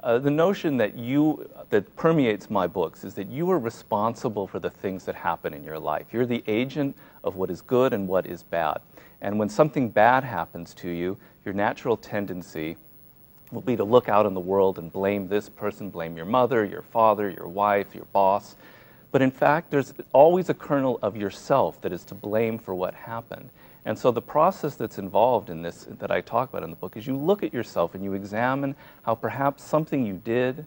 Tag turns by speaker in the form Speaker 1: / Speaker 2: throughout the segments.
Speaker 1: The notion that permeates my books is that you are responsible for the things that happen in your life. You're the agent of what is good and what is bad. And when something bad happens to you, your natural tendency will be to look out in the world and blame this person, blame your mother, your father, your wife, your boss. But in fact, there's always a kernel of yourself that is to blame for what happened. And so the process that's involved in this, that I talk about in the book, is you look at yourself and you examine how perhaps something you did,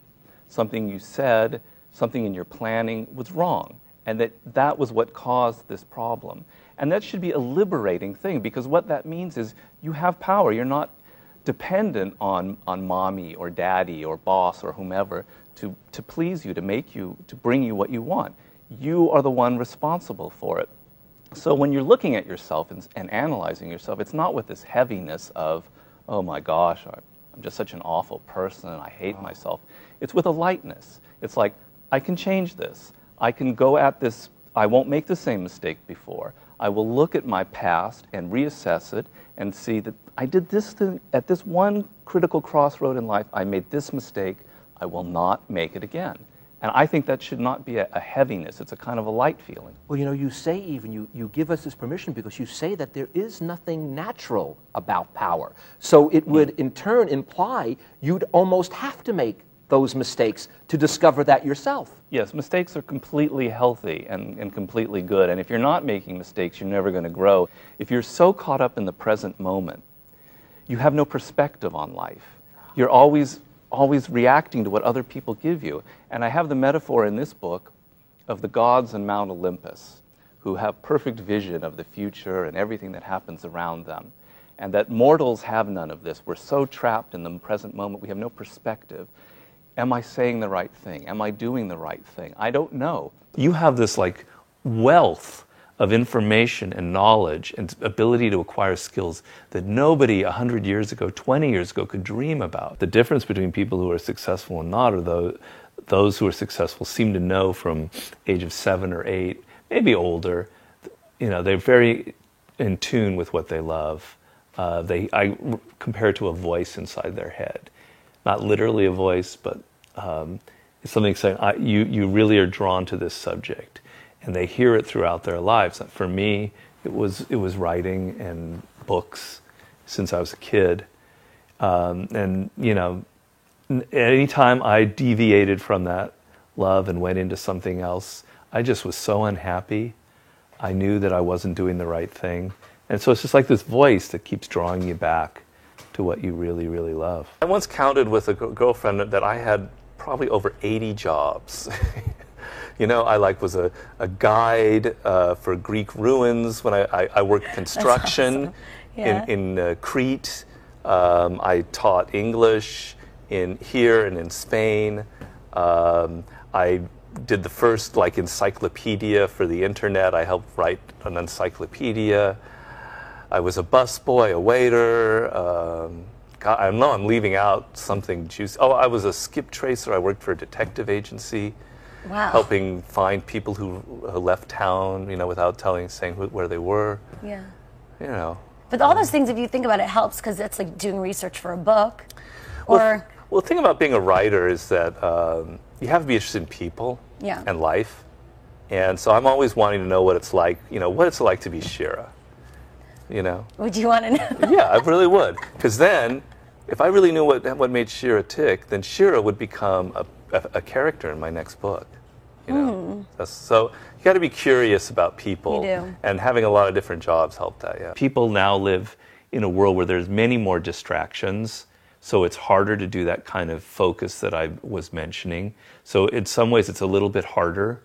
Speaker 1: something you said, something in your planning was wrong, and that was what caused this problem. And that should be a liberating thing, because what that means is you have power. You're not dependent on mommy or daddy or boss or whomever to please you, to bring you what you want. You are the one responsible for it. So when you're looking at yourself and analyzing yourself, it's not with this heaviness of, oh my gosh, I'm just such an awful person, I hate myself. It's with a lightness. It's like, I can change this. I can go at this, I won't make the same mistake before. I will look at my past and reassess it and see that I did this thing at this one critical crossroad in life, I made this mistake, I will not make it again. And I think that should not be a heaviness. It's a kind of a light feeling.
Speaker 2: Well, you say even, you give us this permission because you say that there is nothing natural about power. So it would in turn imply you'd almost have to make those mistakes to discover that yourself.
Speaker 1: Yes, mistakes are completely healthy and completely good. And if you're not making mistakes, you're never going to grow. If you're so caught up in the present moment, you have no perspective on life. You're always reacting to what other people give you. And I have the metaphor in this book of the gods on Mount Olympus who have perfect vision of the future and everything that happens around them. And that mortals have none of this. We're so trapped in the present moment, we have no perspective. Am I saying the right thing? Am I doing the right thing? I don't know. You have this like wealth of information and knowledge and ability to acquire skills that nobody 100 years ago, 20 years ago could dream about. The difference between people who are successful and not are those who are successful seem to know from age of 7 or 8, maybe older, they're very in tune with what they love. I compare it to a voice inside their head. Not literally a voice, but it's something saying, you really are drawn to this subject. And they hear it throughout their lives. For me, it was writing and books since I was a kid. Anytime I deviated from that love and went into something else, I just was so unhappy. I knew that I wasn't doing the right thing. And so it's just like this voice that keeps drawing you back to what you really, really love. I once counted with a girlfriend that I had probably over 80 jobs. I was a guide for Greek ruins when I worked construction. Awesome. In Crete. I taught English here and in Spain. I did the first encyclopedia for the internet. I helped write an encyclopedia. I was a busboy, a waiter. I know I'm leaving out something juicy. Oh, I was a skip tracer. I worked for a detective agency.
Speaker 3: Wow.
Speaker 1: Helping find people who left town, without saying where they were.
Speaker 3: Yeah. But all those things, if you think about it, helps because it's like doing research for a book.
Speaker 1: Well, the thing about being a writer is that you have to be interested in people and life. And so I'm always wanting to know what it's like, what it's like to be Shira.
Speaker 3: Would you want to know?
Speaker 1: Yeah, I really would. Because then, if I really knew what made Shira tick, then Shira would become a character in my next book. So you got to be curious about people.
Speaker 3: You do.
Speaker 1: And having a lot of different jobs helped that, yeah. People now live in a world where there's many more distractions, so it's harder to do that kind of focus that I was mentioning. So in some ways it's a little bit harder,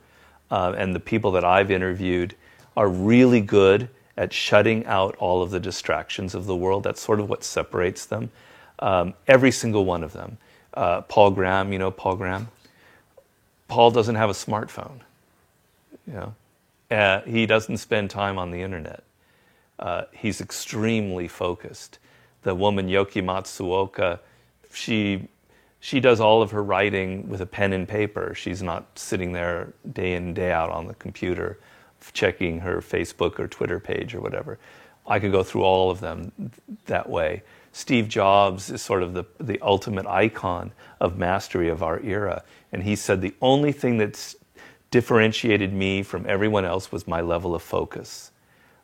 Speaker 1: and the people that I've interviewed are really good at shutting out all of the distractions of the world. That's sort of what separates them. Every single one of them. Paul Graham, Paul Graham? Paul doesn't have a smartphone. He doesn't spend time on the internet. He's extremely focused. The woman Yoki Matsuoka, she does all of her writing with a pen and paper. She's not sitting there day in, day out on the computer checking her Facebook or Twitter page or whatever. I could go through all of them that way.
Speaker 4: Steve Jobs is sort of the ultimate icon of mastery of our era. And he said the only thing that's differentiated me from everyone else was my level of focus.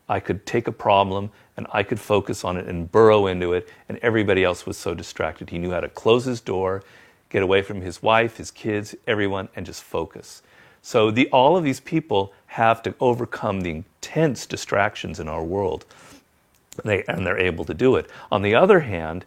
Speaker 4: I could take a problem and I could focus on it and burrow into it, and everybody else was so distracted. He knew how to close his door, get away from his wife, his kids, everyone, and just focus. So all of these people have to overcome the intense distractions in our world, and they're able to do it. On the other hand,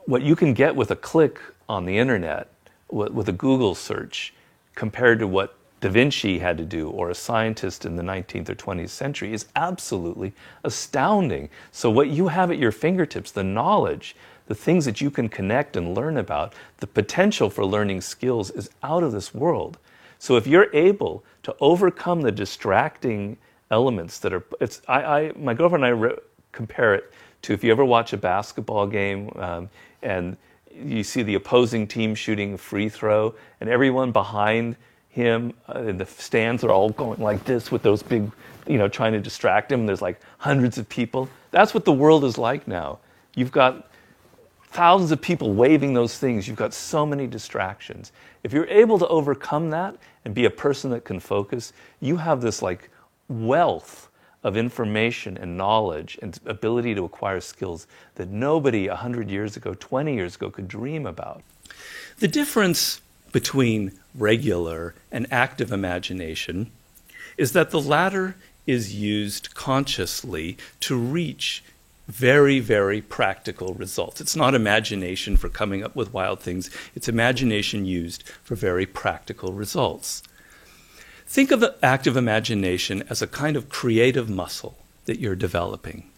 Speaker 4: what you can get with a click on the internet, with a Google search, compared to what Da Vinci had to do, or a scientist in the 19th or 20th century, is absolutely astounding. So what you have at your fingertips, the knowledge, the things that you can connect and learn about, the potential for learning skills is out of this world. So if you're able to overcome the distracting elements that are, my girlfriend and I compare it to if you ever watch a basketball game and you see the opposing team shooting a free throw, and everyone behind him in the stands are all going like this with those big, trying to distract him. There's like hundreds of people. That's what the world is like now. You've got thousands of people waving those things. You've got so many distractions. If you're able to overcome that and be a person that can focus, you have this like wealth of information and knowledge and ability to acquire skills that nobody 100 years ago, 20 years ago could dream about. The difference between regular and active imagination is that the latter is used consciously to reach very, very practical results. It's not imagination for coming up with wild things. It's imagination used for very practical results. Think of active imagination as a kind of creative muscle that you're developing.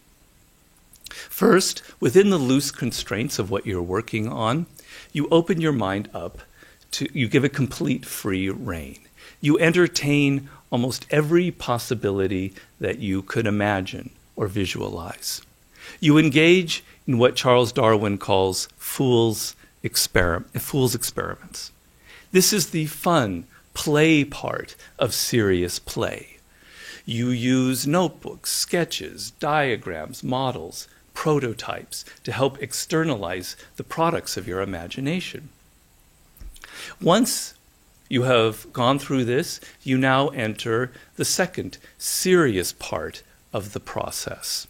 Speaker 4: First, within the loose constraints of what you're working on, you open your mind up. You give it complete free rein. You entertain almost every possibility that you could imagine or visualize. You engage in what Charles Darwin calls fool's experiments. This is the fun, play part of serious play. You use notebooks, sketches, diagrams, models, prototypes to help externalize the products of your imagination. Once you have gone through this, you now enter the second serious part of the process.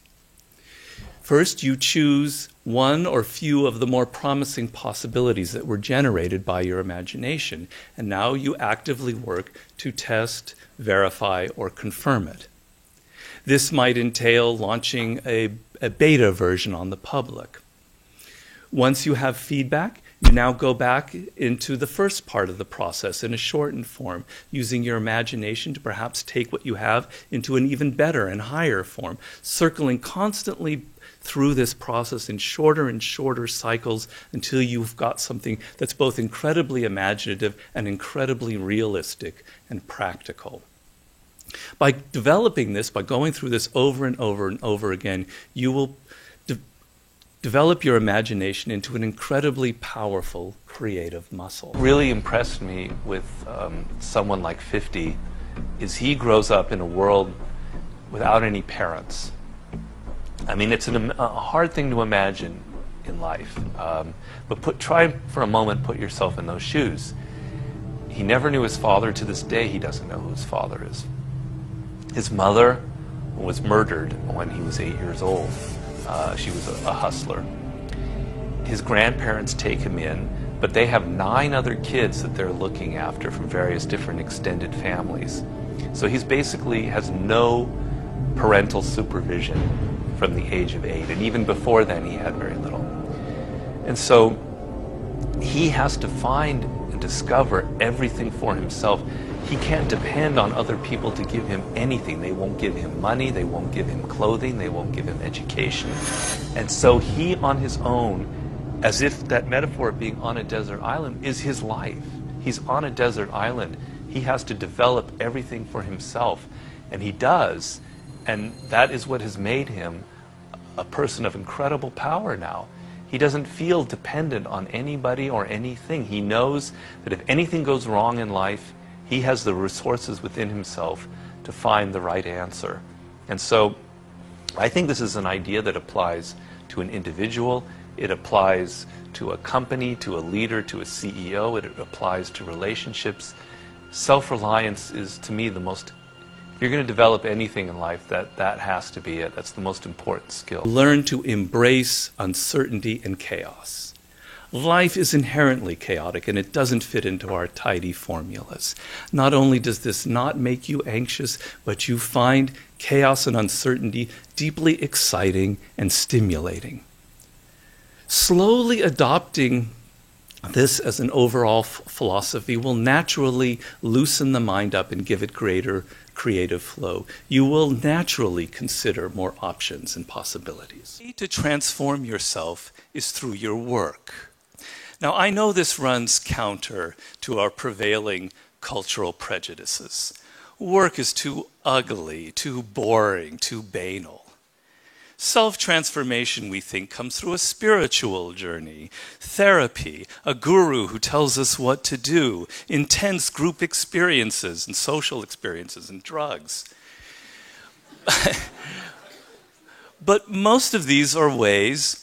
Speaker 4: First, you choose one or few of the more promising possibilities that were generated by your imagination, and now you actively work to test, verify, or confirm it. This might entail launching a beta version on the public. Once you have feedback, you now go back into the first part of the process in a shortened form, using your imagination to perhaps take what you have into an even better and higher form, circling constantly through this process in shorter and shorter cycles until you've got something that's both incredibly imaginative and incredibly realistic and practical. By developing this, by going through this over and over and over again, you will develop your imagination into an incredibly powerful creative muscle. What really impressed me with someone like 50 is he grows up in a world without any parents. I mean, it's a hard thing to imagine in life, but try for a moment, put yourself in those shoes. He never knew his father. To this day, he doesn't know who his father is. His mother was murdered when he was 8 years old. She was a hustler. His grandparents take him in, but they have 9 other kids that they're looking after from various different extended families. So he's basically has no parental supervision from the age of 8, and even before then he had very little. And so he has to find and discover everything for himself. He can't depend on other people to give him anything. They won't give him money, they won't give him clothing, they won't give him education. And so he on his own, as if that metaphor of being on a desert island is his life. He's on a desert island. He has to develop everything for himself, and he does. And that is what has made him a person of incredible power now. He doesn't feel dependent on anybody or anything. He knows that if anything goes wrong in life, he has the resources within himself to find the right answer. And so I think this is an idea that applies to an individual. It applies to a company, to a leader, to a CEO. It applies to relationships. Self-reliance is, to me, the most, if you're going to develop anything in life, that has to be it. That's the most important skill. Learn to embrace uncertainty and chaos. Life is inherently chaotic, and it doesn't fit into our tidy formulas. Not only does this not make you anxious, but you find chaos and uncertainty deeply exciting and stimulating. Slowly adopting this as an overall philosophy will naturally loosen the mind up and give it greater creative flow. You will naturally consider more options and possibilities. The way to transform yourself is through your work. Now, I know this runs counter to our prevailing cultural prejudices. Work is too ugly, too boring, too banal. Self-transformation, we think, comes through a spiritual journey, therapy, a guru who tells us what to do, intense group experiences and social experiences, and drugs. But most of these are ways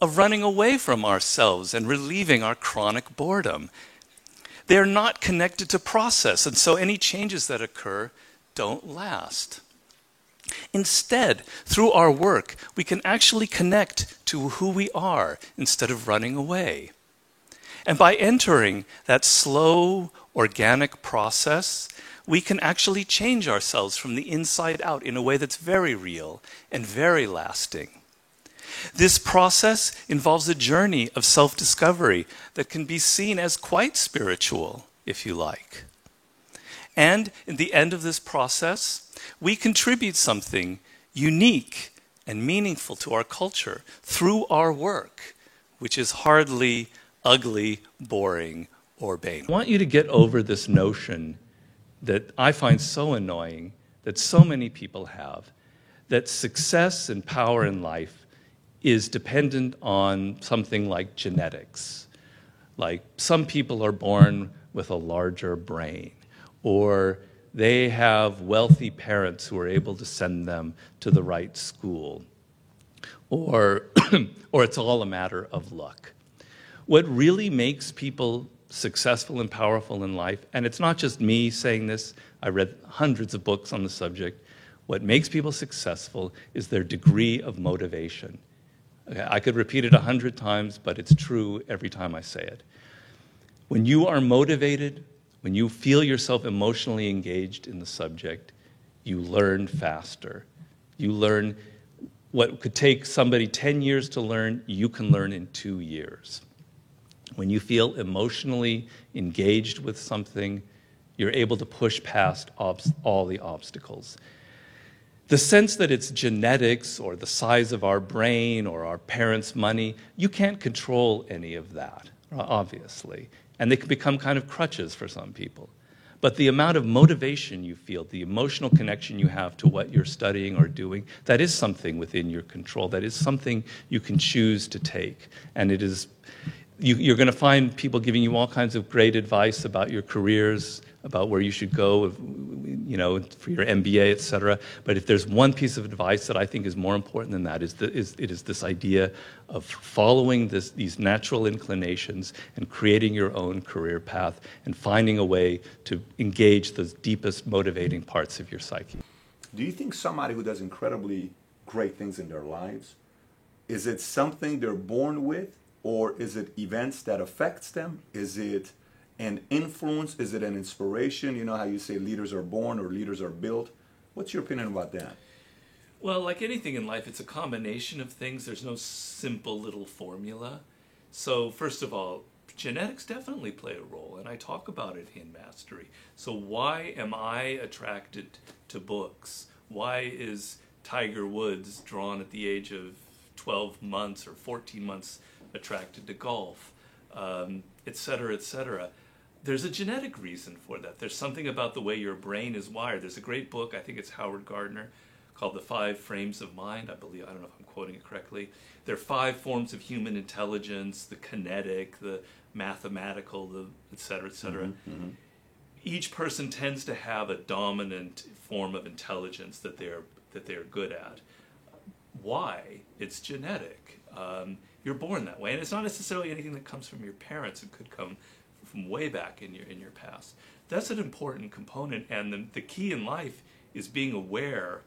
Speaker 4: of running away from ourselves and relieving our chronic boredom. They're not connected to process, and so any changes that occur don't last. Instead, through our work, we can actually connect to who we are instead of running away. And by entering that slow, organic process, we can actually change ourselves from the inside out in a way that's very real and very lasting. This process involves a journey of self-discovery that can be seen as quite spiritual, if you like. And in the end of this process, we contribute something unique and meaningful to our culture through our work, which is hardly ugly, boring, or banal. I want you to get over this notion that I find so annoying, that so many people have, that success and power in life is dependent on something like genetics. Like some people are born with a larger brain, or they have wealthy parents who are able to send them to the right school, or it's all a matter of luck. What really makes people successful and powerful in life, and it's not just me saying this, I read hundreds of books on the subject, what makes people successful is their degree of motivation. I could repeat it 100 times, but it's true every time I say it. When you are motivated, when you feel yourself emotionally engaged in the subject, you learn faster. You learn what could take somebody 10 years to learn, you can learn in 2 years. When you feel emotionally engaged with something, you're able to push past all the obstacles. The sense that it's genetics or the size of our brain or our parents' money, you can't control any of that, obviously. And they can become kind of crutches for some people. But the amount of motivation you feel, the emotional connection you have to what you're studying or doing, that is something within your control. That is something you can choose to take. And it is, you're going to find people giving you all kinds of great advice about your careers, about where you should go, you know, for your MBA, et cetera. But if there's one piece of advice that I think is more important than that, it is this idea of following these natural inclinations and creating your own career path and finding a way to engage those deepest motivating parts of your psyche.
Speaker 5: Do you think somebody who does incredibly great things in their lives, is it something they're born with, or is it events that affects them? Is it an influence? Is it an inspiration? You know how you say leaders are born or leaders are built? What's your opinion about that?
Speaker 4: Well, like anything in life, it's a combination of things. There's no simple little formula. So first of all, genetics definitely play a role, and I talk about it in Mastery. So why am I attracted to books? Why is Tiger Woods drawn at the age of 12 months or 14 months attracted to golf, et cetera, et cetera? There's a genetic reason for that. There's something about the way your brain is wired. There's a great book, I think it's Howard Gardner, called The 5 Frames of Mind. I don't know if I'm quoting it correctly. There are 5 forms of human intelligence: the kinetic, the mathematical, the et cetera, et cetera. Mm-hmm, mm-hmm. Each person tends to have a dominant form of intelligence that they're good at. Why? It's genetic. you're born that way. And it's not necessarily anything that comes from your parents. It could come from way back in your past. That's an important component. And the key in life is being aware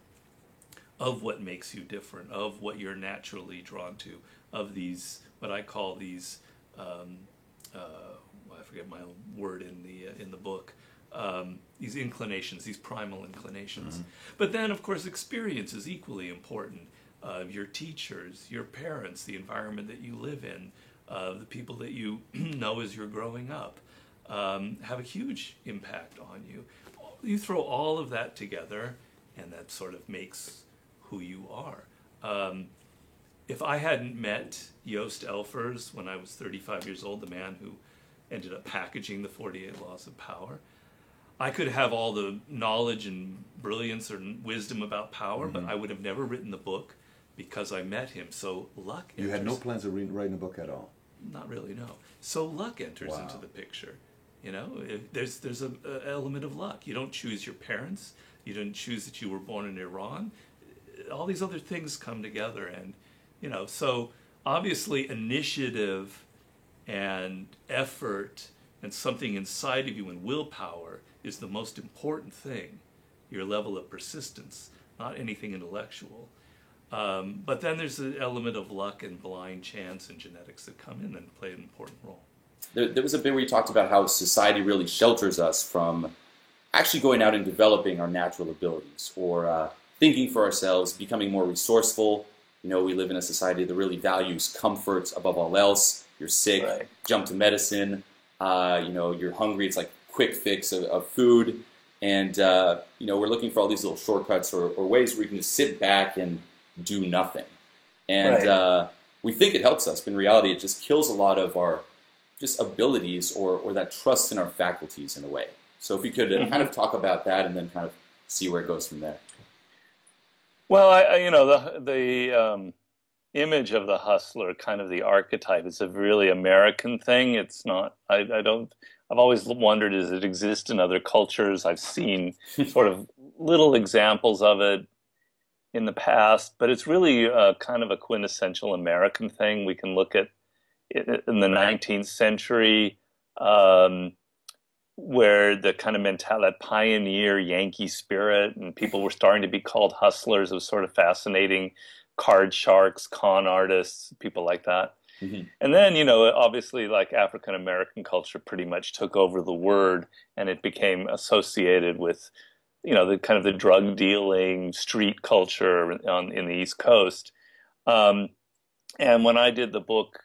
Speaker 4: of what makes you different, of what you're naturally drawn to, of these, what I call these, I forget my word in the book, these inclinations, these primal inclinations. But then, of course, experience is equally important. Your teachers, your parents, the environment that you live in, the people that you know as you're growing up, have a huge impact on you. You throw all of that together, and that sort of makes who you are. If I hadn't met Joost Elfers when I was 35 years old, the man who ended up packaging the 48 Laws of Power, I could have all the knowledge and brilliance or wisdom about power, but I would have never written the book because I met him. So luck enters.
Speaker 5: You had no plans of writing a book at all?
Speaker 4: Not really, no. So luck enters into the picture. You know, there's an element of luck. You don't choose your parents. You didn't choose that you were born in Iran. All these other things come together, and you know, so obviously initiative and effort and something inside of you and willpower is the most important thing, your level of persistence, not anything intellectual. But then there's an element of luck and blind chance and genetics that come in and play an important role.
Speaker 6: There was a bit where you talked about how society really shelters us from actually going out and developing our natural abilities, or thinking for ourselves, becoming more resourceful. You know, we live in a society that really values comfort above all else. You're sick,
Speaker 1: Right.
Speaker 6: jump to medicine. You know, you're hungry, it's like quick fix of food. And, you know, we're looking for all these little shortcuts or ways where we can just sit back and do nothing. And we think it helps us, but in reality it just kills a lot of our just abilities or that trust in our faculties in a way. So if we could kind of talk about that and then kind of see where it goes from there.
Speaker 1: Well, you know, the image of the hustler, kind of the archetype, is a really American thing. It's not. I've always wondered, does it exist in other cultures? I've seen sort of little examples of it in the past, but it's really kind of a quintessential American thing. We can look at it in the 19th century, where the kind of that pioneer Yankee spirit, and people were starting to be called hustlers. It was sort of fascinating. Card sharks, con artists, people like that. And then, you know, obviously, like, African American culture pretty much took over the word, and it became associated with, you know, the kind of the drug dealing, street culture in the East Coast. And when I did the book,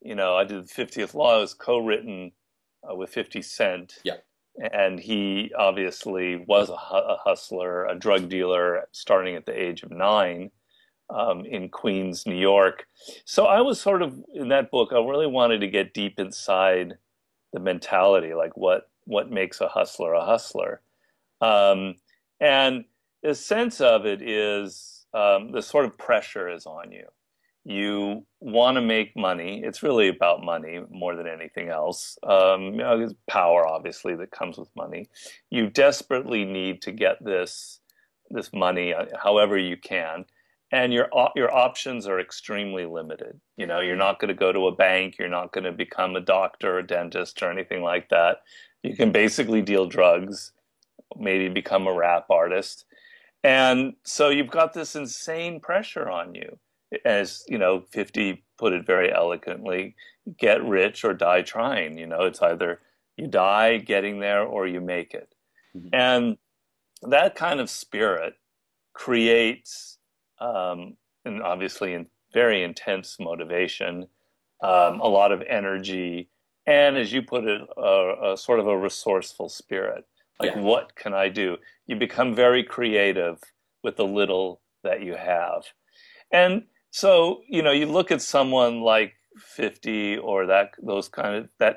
Speaker 1: you know, I did the 50th Law. It was co-written with 50 Cent.
Speaker 6: Yeah.
Speaker 1: And he obviously was a hustler, a drug dealer, starting at the age of 9 in Queens, New York. So I was sort of, in that book, I really wanted to get deep inside the mentality, like what makes a hustler a hustler. And the sense of it is the sort of pressure is on you. You want to make money. It's really about money more than anything else. You know, there's power, obviously, that comes with money. You desperately need to get this money however you can, and your options are extremely limited. You know, you're not going to go to a bank. You're not going to become a doctor, a dentist, or anything like that. You can basically deal drugs, maybe become a rap artist, and so you've got this insane pressure on you. As you know, 50 put it very elegantly, get rich or die trying. You know, it's either you die getting there or you make it. And that kind of spirit creates, and obviously in very intense motivation, a lot of energy, and as you put it, a sort of a resourceful spirit. Like, what can I do? You become very creative with the little that you have. And so, you know, you look at someone like 50 or that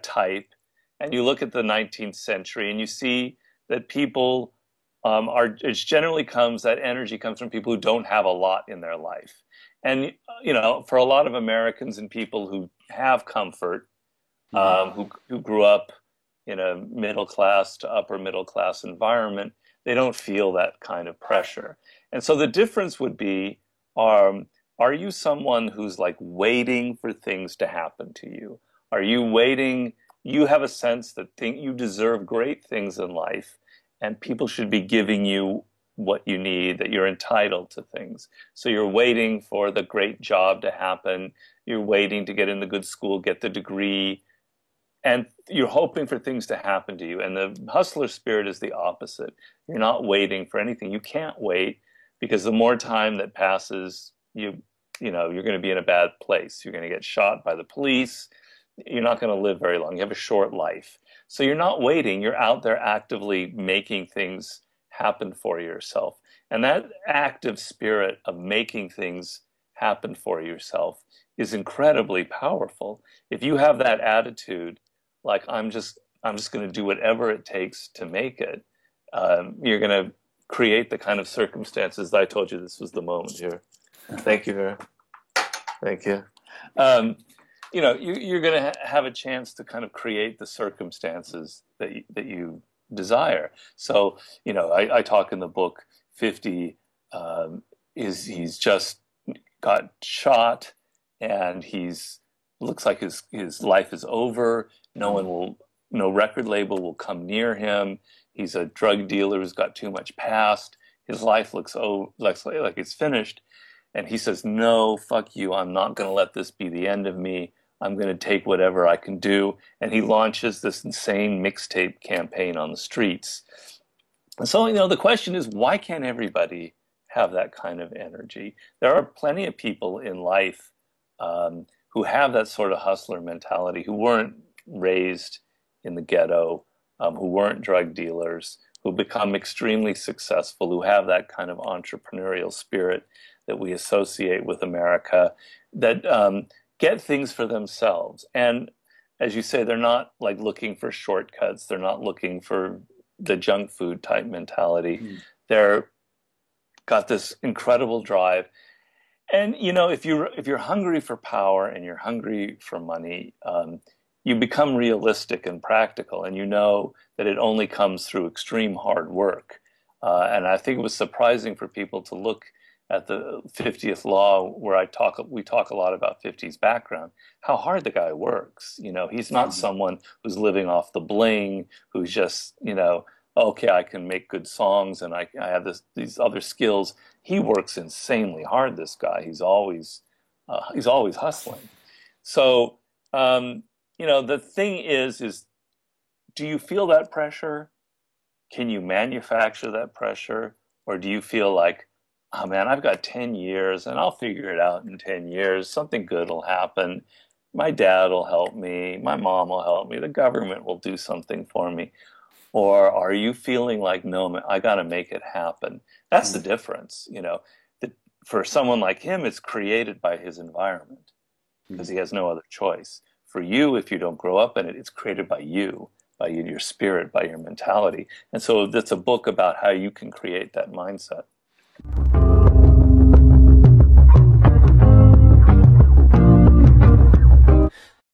Speaker 1: type, and you look at the 19th century, and you see that people that energy comes from people who don't have a lot in their life. And, you know, for a lot of Americans and people who have comfort, who grew up in a middle class to upper middle class environment, they don't feel that kind of pressure. And so the difference would be,
Speaker 4: Are you someone who's like waiting for things to happen to you? Are you waiting? You have a sense that you deserve great things in life, and people should be giving you what you need, that you're entitled to things. So you're waiting for the great job to happen. You're waiting to get in the good school, get the degree, and you're hoping for things to happen to you. And the hustler spirit is the opposite. You're not waiting for anything. You can't wait, because the more time that passes, you know, you're going to be in a bad place. You're going to get shot by the police. You're not going to live very long. You have a short life. So you're not waiting. You're out there actively making things happen for yourself. And that active spirit of making things happen for yourself is incredibly powerful. If you have that attitude, like I'm just going to do whatever it takes to make it, you're going to create the kind of circumstances that I told you this was the moment here. Thank you, Vera. Thank you. You know, you're going to have a chance to kind of create the circumstances that you desire. So, you know, I talk in the book, 50 he's just got shot, and looks like his life is over. No record label will come near him. He's a drug dealer who's got too much past. His life looks like it's finished. And he says, no, fuck you. I'm not going to let this be the end of me. I'm going to take whatever I can do. And he launches this insane mixtape campaign on the streets. And so, you know, the question is, why can't everybody have that kind of energy? There are plenty of people in life who have that sort of hustler mentality, who weren't raised in the ghetto, who weren't drug dealers, who become extremely successful, who have that kind of entrepreneurial spirit that we associate with America, that get things for themselves. And as you say, they're not like looking for shortcuts. They're not looking for the junk food type mentality. They're got this incredible drive. And, you know, if you're hungry for power and you're hungry for money, you become realistic and practical, and you know that it only comes through extreme hard work. And I think it was surprising for people to look at the 50th Law, where we talk a lot about 50's background, how hard the guy works. You know, he's not someone who's living off the bling, who's just, you know, okay, I can make good songs and I have these other skills. He works insanely hard, this guy. He's always hustling. So, you know, the thing is, do you feel that pressure? Can you manufacture that pressure? Or do you feel like, oh man, I've got 10 years and I'll figure it out in 10 years. Something good will happen. My dad will help me. My mom will help me. The government will do something for me. Or are you feeling like, no, man, I got to make it happen? That's the difference. You know, for someone like him, it's created by his environment because he has no other choice. For you, if you don't grow up in it, it's created by you, your spirit, by your mentality. And so that's a book about how you can create that mindset.